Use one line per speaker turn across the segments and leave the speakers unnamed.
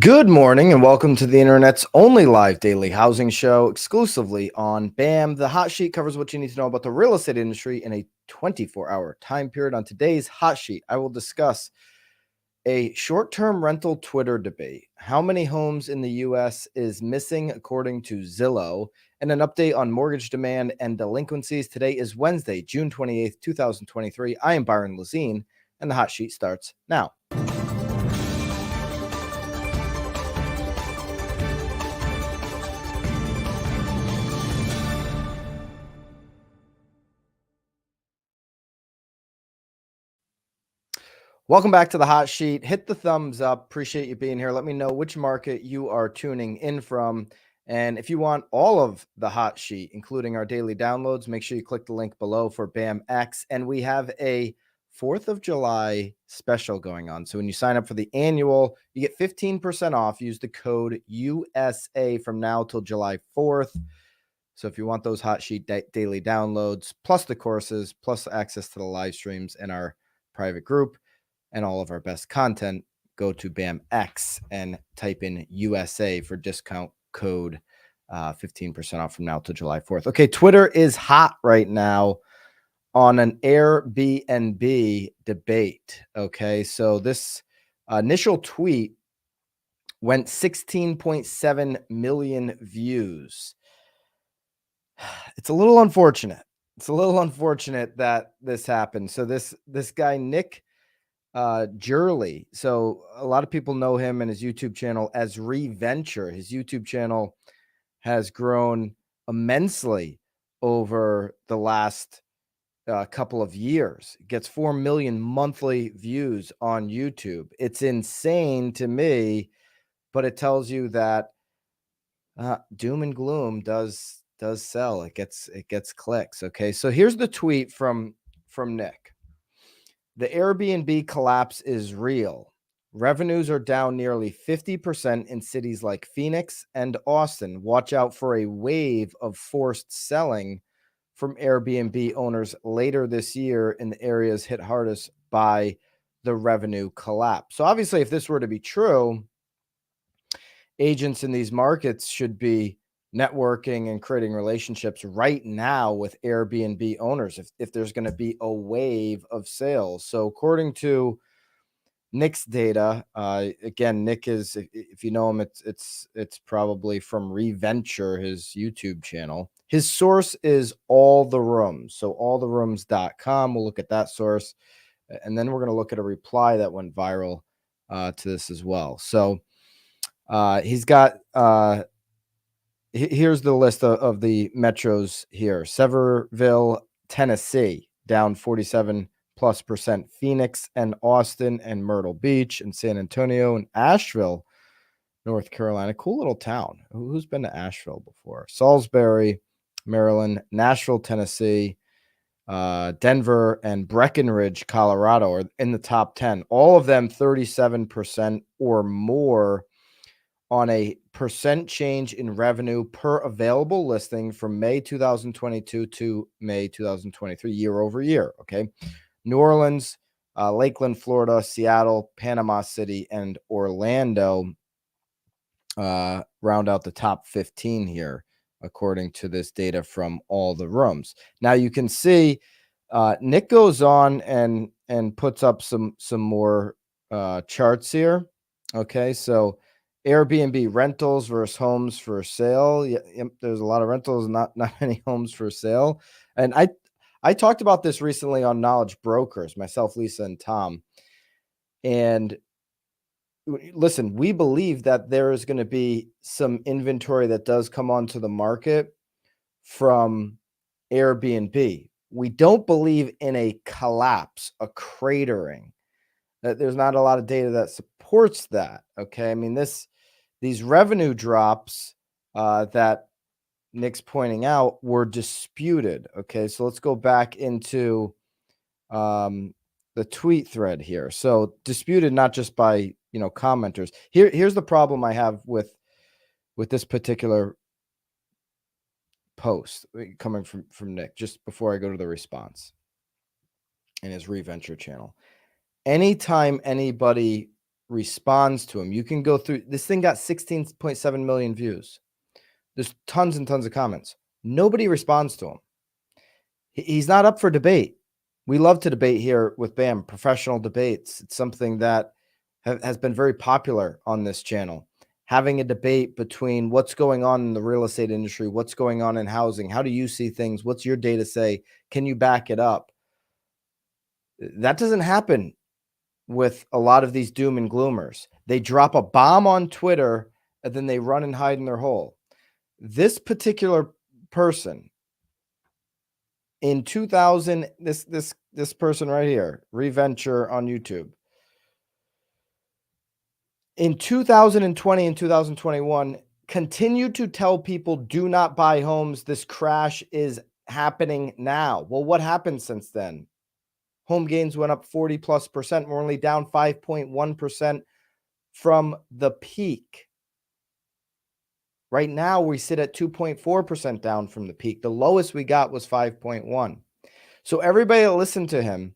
Good morning and welcome to the internet's only live daily housing show exclusively on BAM. The hot sheet covers what you need to know about the real estate industry in a 24-hour time period. On today's hot sheet, I will discuss a short-term rental Twitter debate, how many homes in the U.S. is missing according to Zillow, and an update on mortgage demand and delinquencies. Today is Wednesday, June 28th, 2023. I am Byron Lazine, and the hot sheet starts now. Welcome back to the hot sheet. Hit the thumbs up. Appreciate you being here. Let me know which market you are tuning in from. And if you want all of the hot sheet, including our daily downloads, make sure you click the link below for BAMX. And we have a 4th of July special going on. So when you sign up for the annual, you get 15% off. Use the code USA from now till July 4th. So if you want those hot sheet daily downloads, plus the courses, plus access to the live streams and our private group, and all of our best content, go to BAMX and type in USA for discount code 15% off from now to July 4th. Okay, Twitter is hot right now on an Airbnb debate. Okay, so this initial tweet went 16.7 million views. It's a little unfortunate. It's a little unfortunate that this happened. So this guy, Nick Jurley. So a lot of people know him and his YouTube channel as Reventure. His YouTube channel has grown immensely over the last couple of years. It gets 4 million monthly views on YouTube. It's insane to me, but it tells you that doom and gloom does sell. It gets clicks. Okay, so here's the tweet from Nick. The Airbnb collapse is real. Revenues are down nearly 50% in cities like Phoenix and Austin. Watch out for a wave of forced selling from Airbnb owners later this year in the areas hit hardest by the revenue collapse. So obviously, if this were to be true, agents in these markets should be networking and creating relationships right now with Airbnb owners if there's going to be a wave of sales. So according to Nick's data, again, Nick is, if you know him, it's probably from Reventure, his YouTube channel. His source is All the Rooms. So alltherooms.com. We'll look at that source. And then we're going to look at a reply that went viral to this as well. So he's got here's the list of the metros here. Sevierville, Tennessee, down 47+%. Phoenix and Austin and Myrtle Beach and San Antonio and Asheville, North Carolina. Cool little town. Who's been to Asheville before? Salisbury, Maryland, Nashville, Tennessee, Denver, and Breckenridge, Colorado are in the top 10. All of them 37% or more on a percent change in revenue per available listing from May 2022 to May 2023, year over year. Okay. New Orleans, Lakeland, Florida, Seattle, Panama City, and Orlando round out the top 15 here, according to this data from All the Rooms. Now you can see Nick goes on and puts up some more charts here. Okay, so Airbnb rentals versus homes for sale. Yeah, there's a lot of rentals, not many homes for sale. And I talked about this recently on Knowledge Brokers, myself, Lisa, and Tom. And listen, we believe that there is going to be some inventory that does come onto the market from Airbnb. We don't believe in a collapse, a cratering. There's not a lot of data that supports that. Okay, I mean these revenue drops that Nick's pointing out were disputed. Okay, so let's go back into the tweet thread here. So disputed not just by commenters. Here's the problem I have with this particular post coming from Nick. Just before I go to the response in his Reventure channel, anytime anybody responds to him. You can go through this thing, got 16.7 million views. There's tons and tons of comments. Nobody responds to him. He's not up for debate. We love to debate here with Bam, professional debates. It's something that has been very popular on this channel. Having a debate between what's going on in the real estate industry, what's going on in housing, how do you see things, what's your data say, can you back it up? That doesn't happen with a lot of these doom and gloomers. They drop a bomb on Twitter and then they run and hide in their hole. This particular person in 2000, this person right here, Reventure on YouTube, in 2020 and 2021, continued to tell people, do not buy homes. This crash is happening now. Well, what happened since then? Home gains went up 40+%. We're only down 5.1% from the peak. Right now, we sit at 2.4% down from the peak. The lowest we got was 5.1. So everybody that listened to him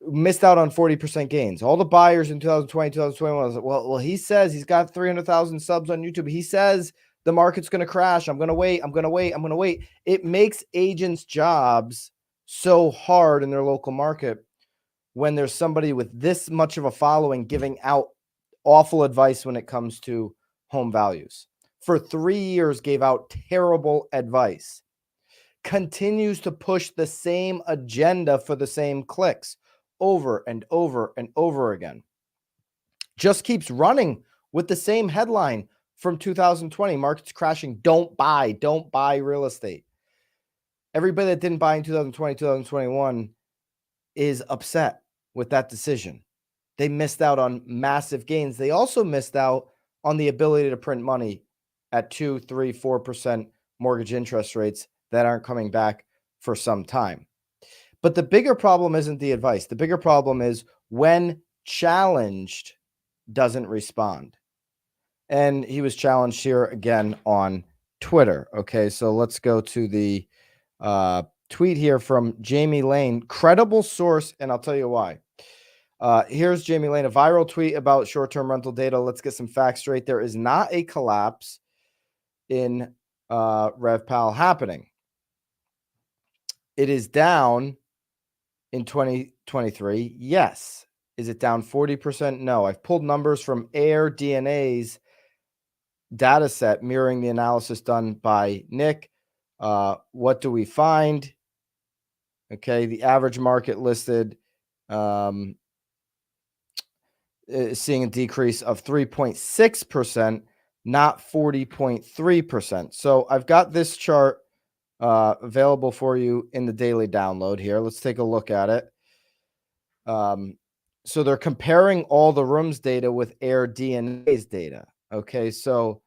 missed out on 40% gains. All the buyers in 2020, 2021 was like, well, he says he's got 300,000 subs on YouTube. He says the market's going to crash. I'm going to wait. I'm going to wait. I'm going to wait. It makes agents' jobs so hard in their local market when there's somebody with this much of a following giving out awful advice when it comes to home values. For 3 years, gave out terrible advice. Continues to push the same agenda for the same clicks over and over and over again. Just keeps running with the same headline from 2020. Market's crashing. Don't buy real estate. Everybody that didn't buy in 2020, 2021 is upset with that decision. They missed out on massive gains. They also missed out on the ability to print money at 2, 3, 4% mortgage interest rates that aren't coming back for some time. But the bigger problem isn't the advice. The bigger problem is when challenged, doesn't respond. And he was challenged here again on Twitter. Okay, so let's go to the tweet here from Jamie Lane, credible source, and I'll tell you why. Here's Jamie Lane, a viral tweet about short-term rental data. Let's get some facts straight. There is not a collapse in RevPal happening. It is down in 2023. Yes. Is it down 40%? No. I've pulled numbers from AirDNA's data set mirroring the analysis done by Nick. What do we find? Okay, the average market listed is seeing a decrease of 3.6%, not 40.3%. So I've got this chart available for you in the daily download here. Let's take a look at it. So they're comparing all the rooms data with AirDNA's data. Okay, so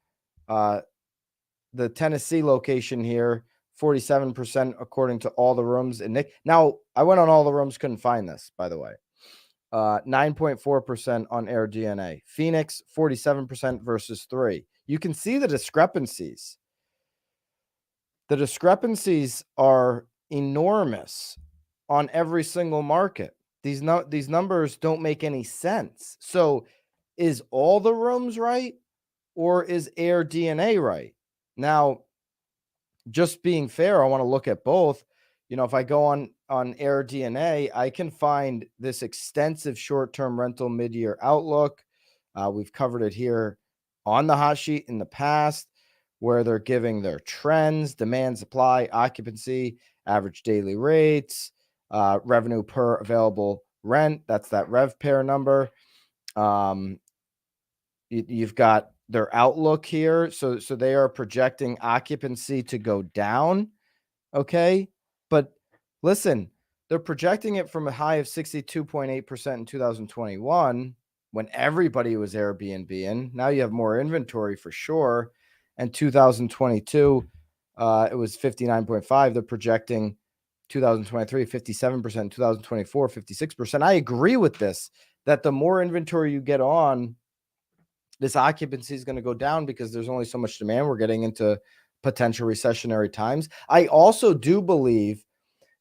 the Tennessee location here, 47% according to all the rooms. And Nick, now I went on all the rooms, couldn't find this, by the way. 9.4% on AirDNA. Phoenix, 47% versus 3. You can see the discrepancies. The discrepancies are enormous on every single market. These numbers don't make any sense. So is all the rooms right or is AirDNA right? Now, just being fair, I want to look at both. You know, if I go on AirDNA, I can find this extensive short-term rental mid-year outlook. We've covered it here on the hot sheet in the past, where they're giving their trends, demand, supply, occupancy, average daily rates, revenue per available rent. That's that rev pair number. You've got their outlook here. So they are projecting occupancy to go down. Okay. But listen, they're projecting it from a high of 62.8% in 2021 when everybody was Airbnb in. Now you have more inventory for sure. And 2022, it was 59.5. They're projecting 2023, 57%, 2024, 56%. I agree with this, that the more inventory you get on, this occupancy is going to go down because there's only so much demand. We're getting into potential recessionary times. I also do believe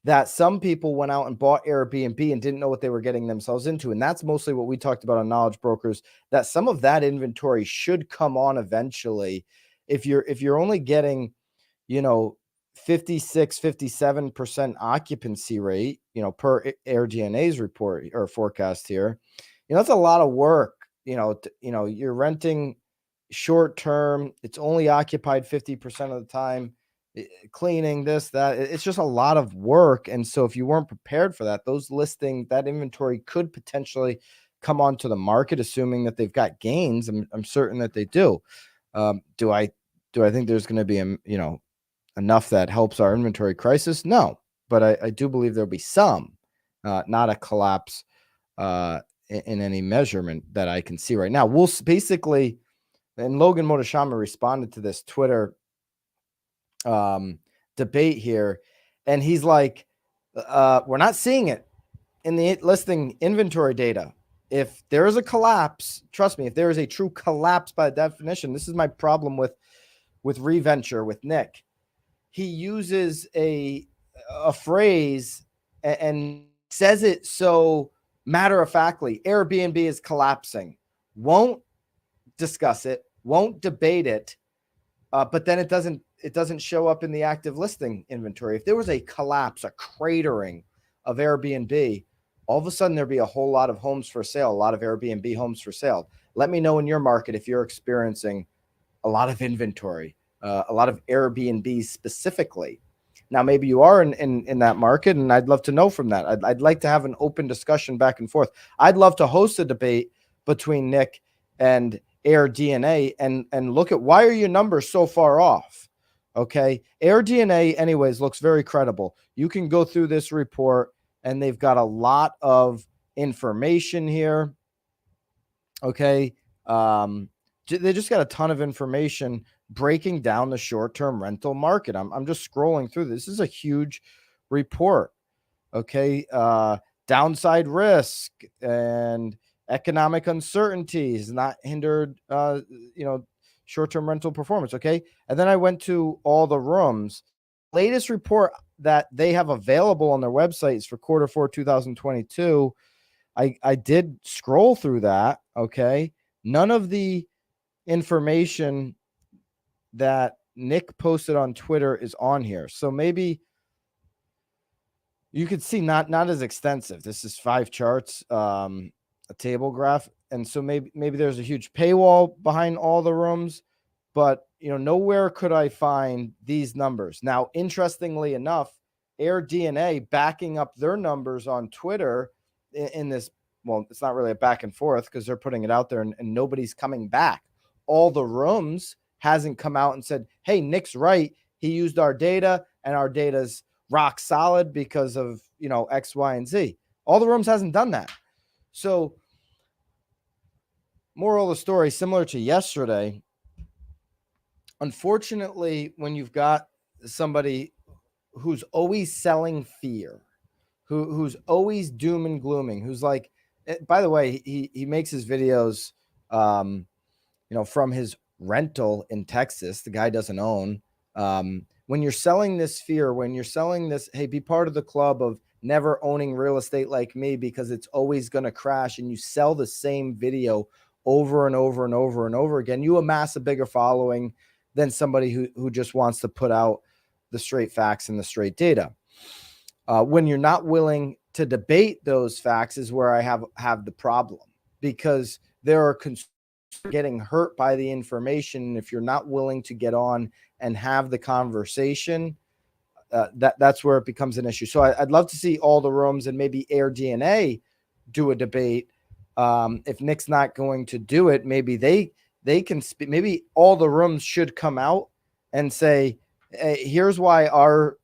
that some people went out and bought Airbnb and didn't know what they were getting themselves into. And that's mostly what we talked about on Knowledge Brokers, that some of that inventory should come on eventually. If you're only getting, 56, 57% occupancy rate, per AirDNA's report or forecast here, that's a lot of work. You're renting short term, it's only occupied 50% of the time, cleaning this, that, it's just a lot of work. And so if you weren't prepared for that, that inventory could potentially come onto the market, assuming that they've got gains. I'm certain that they do. Do I think there's going to be enough that helps our inventory crisis? No, but I do believe there'll be some, not a collapse in any measurement that I can see right now. We'll basically, and Logan Motoshama responded to this Twitter debate here, and he's like, we're not seeing it in the listing inventory data. If there is a collapse, trust me, if there is a true collapse by definition, this is my problem with Reventure, with Nick. He uses a phrase and says it so matter of factly. Airbnb is collapsing. Won't discuss it, won't debate it, but then it doesn't show up in the active listing inventory. If there was a collapse, a cratering of Airbnb, all of a sudden there'd be a whole lot of homes for sale, a lot of Airbnb homes for sale. Let me know in your market if you're experiencing a lot of inventory, a lot of Airbnb specifically. Now, maybe you are in that market, and I'd love to know from that. I'd like to have an open discussion back and forth. I'd love to host a debate between Nick and AirDNA and look at, why are your numbers so far off? Okay. AirDNA anyways looks very credible. You can go through this report, and they've got a lot of information here. Okay. They just got a ton of information breaking down the short-term rental market. I'm just scrolling through. This is a huge report. Okay. Downside risk and economic uncertainties not hindered, short-term rental performance. Okay. And then I went to all the rooms. Latest report that they have available on their website is for Q4 2022. I did scroll through that. Okay. None of the information that Nick posted on Twitter is on here. So maybe you could see not as extensive. This is 5 charts, a table graph. And so maybe there's a huge paywall behind all the rooms, but nowhere could I find these numbers. Now, interestingly enough, AirDNA backing up their numbers on Twitter in this, well, it's not really a back and forth because they're putting it out there and nobody's coming back. All the rooms hasn't come out and said, hey, Nick's right. He used our data and our data's rock solid because of, X, Y, and Z. All the rooms hasn't done that. So moral of the story, similar to yesterday, unfortunately, when you've got somebody who's always selling fear, who's always doom and glooming, who's like, by the way, he makes his videos, from his rental in Texas. The guy doesn't own. When you're selling this fear, when you're selling this, hey, be part of the club of never owning real estate like me because it's always going to crash, and you sell the same video over and over and over and over again, you amass a bigger following than somebody who just wants to put out the straight facts and the straight data. When you're not willing to debate those facts is where I have the problem, because there are consumers getting hurt by the information. If you're not willing to get on and have the conversation, that's where it becomes an issue. So I'd love to see all the rooms and maybe AirDNA do a debate. If Nick's not going to do it, maybe they can speak. Maybe all the rooms should come out and say, hey, here's why our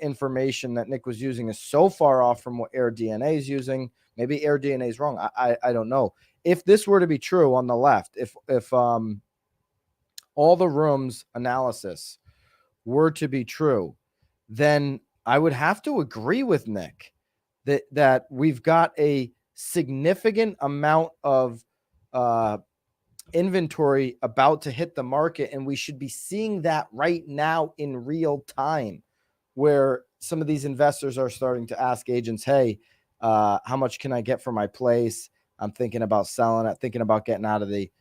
information that Nick was using is so far off from what AirDNA is using. Maybe AirDNA is wrong. I don't know. If this were to be true on the left, if all the rooms analysis were to be true, then I would have to agree with Nick that we've got a significant amount of inventory about to hit the market, and we should be seeing that right now in real time. where some of these investors are starting to ask agents, hey, how much can I get for my place? I'm thinking about selling it, thinking about getting out of the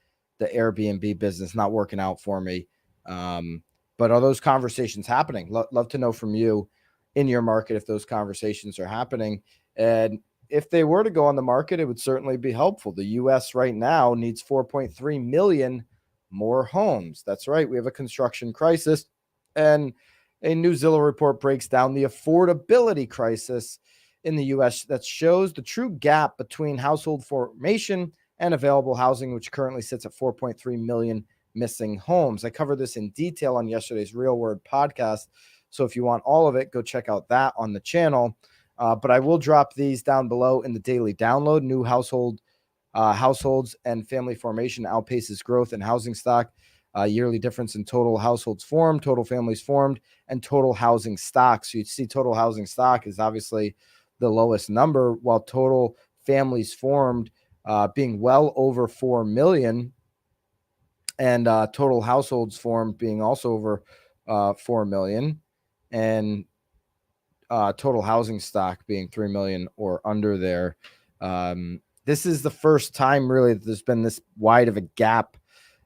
Airbnb business, not working out for me. But are those conversations happening? Love to know from you in your market if those conversations are happening. And if they were to go on the market, it would certainly be helpful. The US right now needs 4.3 million more homes. That's right. We have a construction crisis. And a new Zillow report breaks down the affordability crisis in the US that shows the true gap between household formation and available housing, which currently sits at 4.3 million missing homes. I covered this in detail on yesterday's Real Word podcast. So if you want all of it, go check out that on the channel. But I will drop these down below in the daily download. New households and family formation outpaces growth in housing stock. Yearly difference in total households formed, total families formed, and total housing stock. So you see total housing stock is obviously the lowest number, while total families formed being well over 4 million, and total households formed being also over 4 million, and total housing stock being 3 million or under there. This is the first time really that there's been this wide of a gap,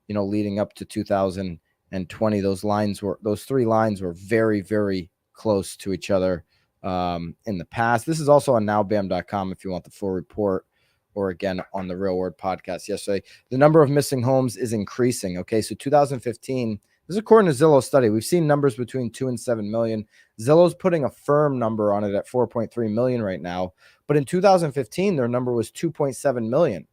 leading up to 2020. Those three lines were very, very close to each other in the past. This is also on nowbam.com if you want the full report, or again on the Real Word podcast yesterday. The number of missing homes is increasing. Okay, so 2015, this is according to Zillow study. We've seen numbers between 2 and 7 million. Zillow's putting a firm number on it at 4.3 million right now. But in 2015, their number was 2.7 million.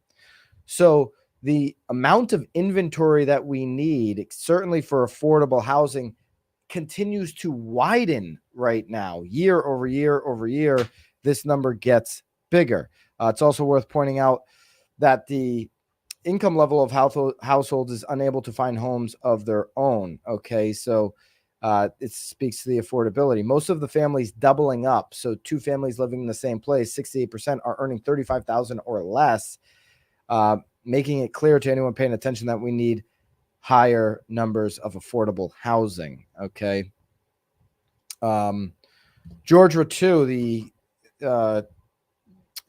So the amount of inventory that we need, certainly for affordable housing, continues to widen right now. Year over year over year, this number gets bigger. It's also worth pointing out that the income level of households is unable to find homes of their own. Okay, so it speaks to the affordability. Most of the families doubling up, so two families living in the same place, 68% are earning $35,000 or less, making it clear to anyone paying attention that we need higher numbers of affordable housing. Okay. George Ratu, the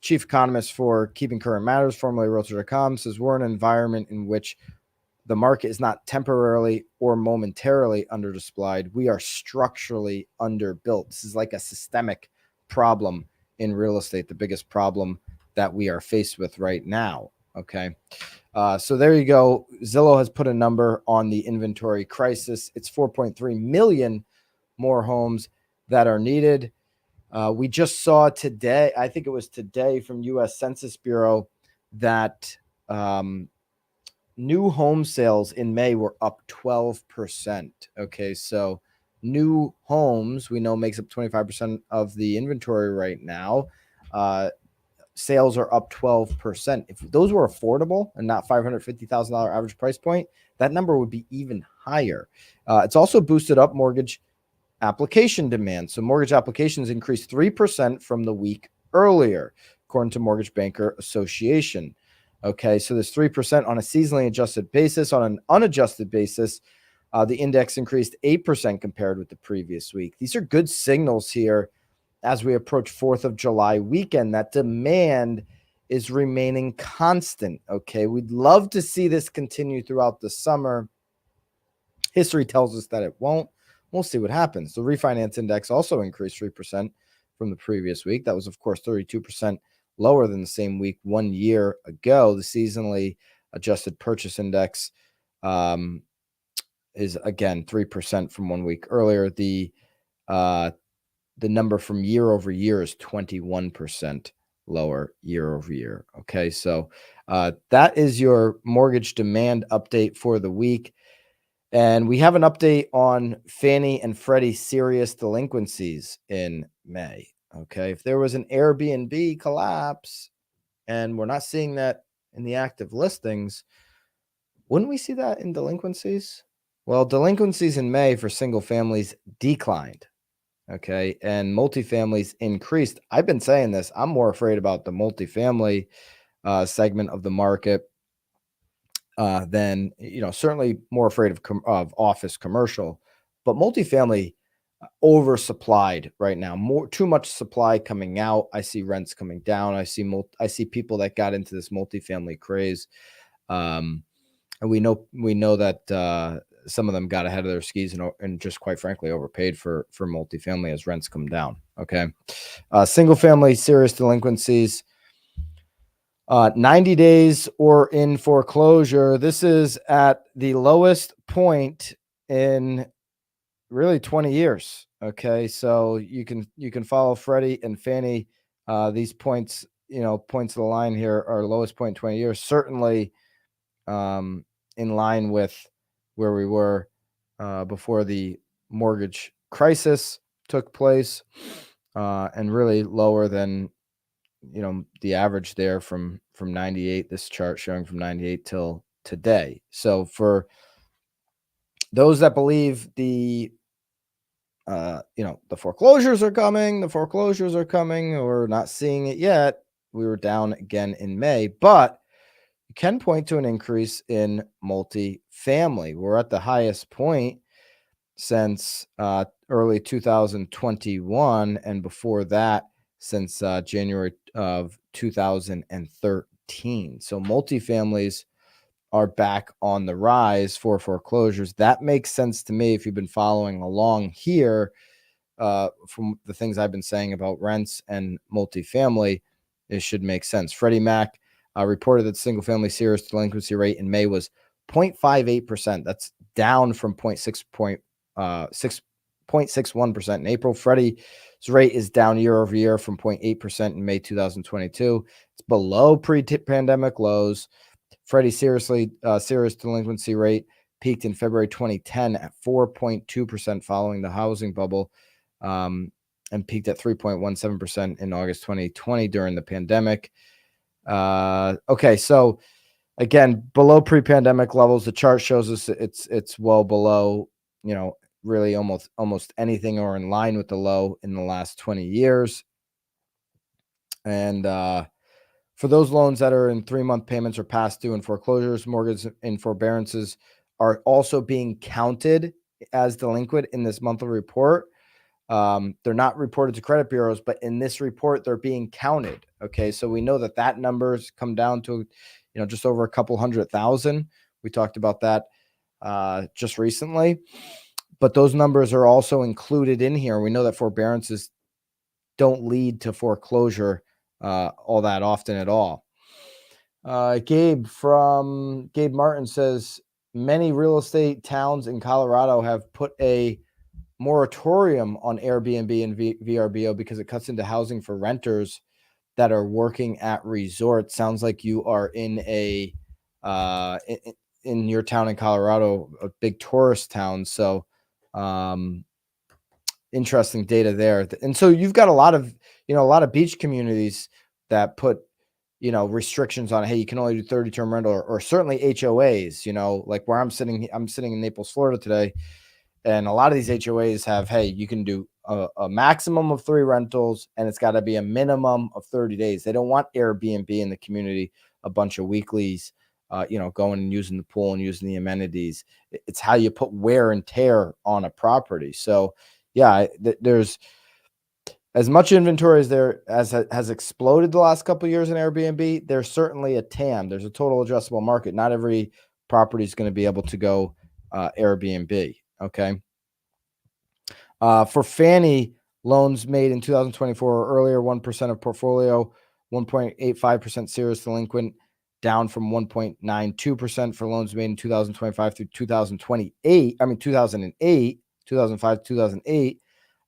chief economist for Keeping Current Matters, formerly Realtor.com, says we're in an environment in which the market is not temporarily or momentarily undersupplied. We are structurally underbuilt. This is like a systemic problem in real estate, the biggest problem that we are faced with right now. Okay. So there you go. Zillow has put a number on the inventory crisis. It's 4.3 million more homes that are needed. We just saw today, I think it was today, from U.S. Census Bureau that new home sales in May were up 12%. Okay, so new homes, we know, makes up 25% of the inventory right now. Sales are up 12%. If those were affordable and not $550,000 average price point, that number would be even higher. It's also boosted up mortgage application demand. So mortgage applications increased 3% from the week earlier, according to Mortgage Banker Association. Okay, so there's 3% on a seasonally adjusted basis. On an unadjusted basis, the index increased 8% compared with the previous week. These are good signals here as we approach 4th of July weekend, that demand is remaining constant. Okay, we'd love to see this continue throughout the summer. History tells us that it won't. We'll see what happens. The refinance index also increased 3% from the previous week. That was, of course, 32% lower than the same week 1 year ago. The seasonally adjusted purchase index is, again, 3% from 1 week earlier. The number from year over year is 21% lower year over year. Okay, so that is your mortgage demand update for the week. And we have an update on Fannie and Freddie serious delinquencies in May. Okay, if there was an Airbnb collapse and we're not seeing that in the active listings, wouldn't we see that in delinquencies? Well, delinquencies in May for single families declined. Okay, and multifamilies increased. I've been saying this. I'm more afraid about the multifamily segment of the market than, certainly more afraid of office commercial, but multifamily oversupplied right now. Too much supply coming out. I see rents coming down. I see people that got into this multifamily craze, and we know that some of them got ahead of their skis and just quite frankly overpaid for multifamily as rents come down. Okay, single family serious delinquencies. 90 days or in foreclosure. This is at the lowest point in really 20 years. Okay, so you can follow Freddie and Fannie. These points, points of the line here are lowest point in 20 years. Certainly, in line with where we were before the mortgage crisis took place, and really lower than the average there from 98. This chart showing from 98 till today. So for those that believe the foreclosures are coming, or not seeing it yet, we were down again in May, but you can point to an increase in multifamily. We're at the highest point since early 2021, and before that since January of 2013. So multifamilies are back on the rise for foreclosures. That makes sense to me if you've been following along here, from the things I've been saying about rents and multifamily. It should make sense. Freddie Mac reported that single family serious delinquency rate in May was 0.58%. That's down from 0.61% in April. Freddie's rate is down year over year from 0.8% in May 2022. It's below pre-pandemic lows. Freddie's serious delinquency rate peaked in February 2010 at 4.2% following the housing bubble, and peaked at 3.17% in August 2020 during the pandemic. Okay, so again, below pre-pandemic levels. The chart shows us it's well below, really almost anything, or in line with the low in the last 20 years. And for those loans that are in 3-month payments or past due and foreclosures, mortgage and forbearances are also being counted as delinquent in this monthly report. They're not reported to credit bureaus, but in this report, they're being counted. Okay, so we know that number's come down to, just over a couple 100,000. We talked about that just recently, but those numbers are also included in here. We know that forbearances don't lead to foreclosure all that often at all. Gabe Martin says many real estate towns in Colorado have put a moratorium on Airbnb and VRBO because it cuts into housing for renters that are working at resorts. Sounds like you are in in your town in Colorado, a big tourist town. So interesting data there. And so you've got a lot of beach communities that put restrictions on, hey, you can only do 30-term rental, or certainly HOAs, like where I'm sitting in Naples, Florida today. And a lot of these HOAs have, hey, you can do a maximum of 3 rentals, and it's got to be a minimum of 30 days. They don't want Airbnb in the community, a bunch of weeklies, going and using the pool and using the amenities. It's how you put wear and tear on a property. So, yeah, there's as much inventory as there has exploded the last couple of years in Airbnb. There's certainly a TAM. There's a total addressable market. Not every property is going to be able to go Airbnb. Okay. For Fannie, loans made in 2024 or earlier, 1% of portfolio, 1.85% serious delinquent, down from 1.92% for loans made in 2025 through 2028. 2005, 2008,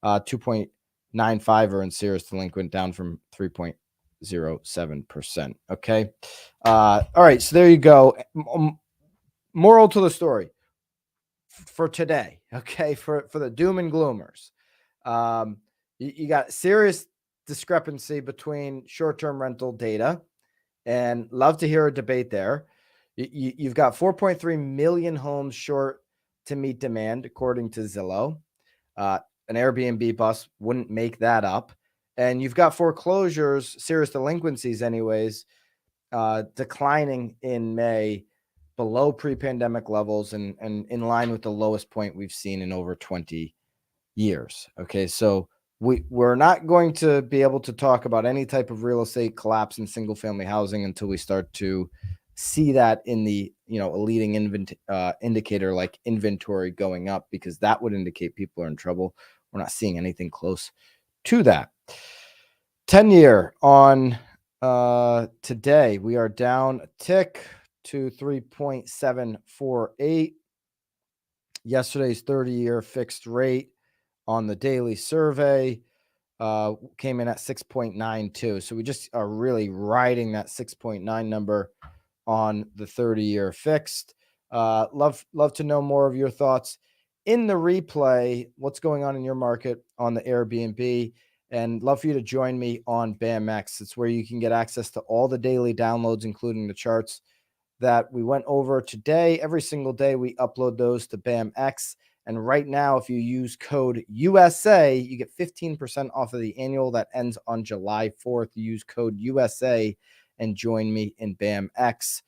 2.95 are in serious delinquent, down from 3.07%. Okay. All right. So there you go. Moral to the story for today, okay, for the doom and gloomers, you got serious discrepancy between short-term rental data, and love to hear a debate there. You've got 4.3 million homes short to meet demand, according to Zillow. An Airbnb bus wouldn't make that up. And you've got foreclosures, serious delinquencies anyways, declining in May, below pre-pandemic levels, and in line with the lowest point we've seen in over 20 years. Okay. So we're not going to be able to talk about any type of real estate collapse in single family housing until we start to see that in the, a leading indicator like inventory going up, because that would indicate people are in trouble. We're not seeing anything close to that. 10-year on today, we are down a tick to 3.748. Yesterday's 30-year fixed rate on the daily survey came in at 6.92. So we just are really riding that 6.9 number on the 30-year fixed. Love to know more of your thoughts in the replay. What's going on in your market on the Airbnb? And love for you to join me on BAMX. It's where you can get access to all the daily downloads, including the charts that we went over today. Every single day we upload those to BAMX. And right now, if you use code USA, you get 15% off of the annual that ends on July 4th. You use code USA and join me in BAMX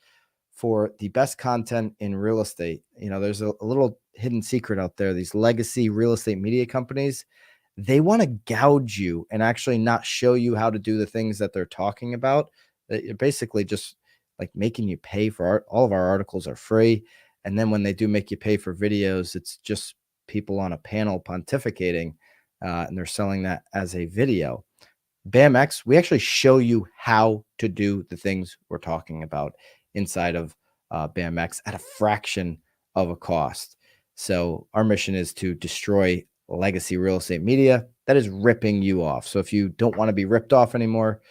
for the best content in real estate. There's a little hidden secret out there. These legacy real estate media companies, they want to gouge you and actually not show you how to do the things that they're talking about. They're basically just like making you pay for all of our articles are free. And then when they do make you pay for videos, it's just people on a panel pontificating, and they're selling that as a video. BAMX, we actually show you how to do the things we're talking about inside of BAMX at a fraction of a cost. So our mission is to destroy legacy real estate media that is ripping you off. So if you don't want to be ripped off anymore,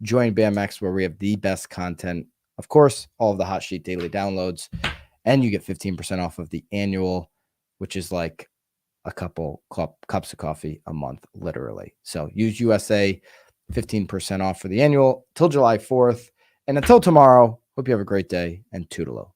join BAMX, where we have the best content. Of course, all of the Hot Sheet daily downloads, and you get 15% off of the annual, which is like a couple cups of coffee a month, literally. So use USA, 15% off for the annual till July 4th. And until tomorrow, hope you have a great day, and toodaloo.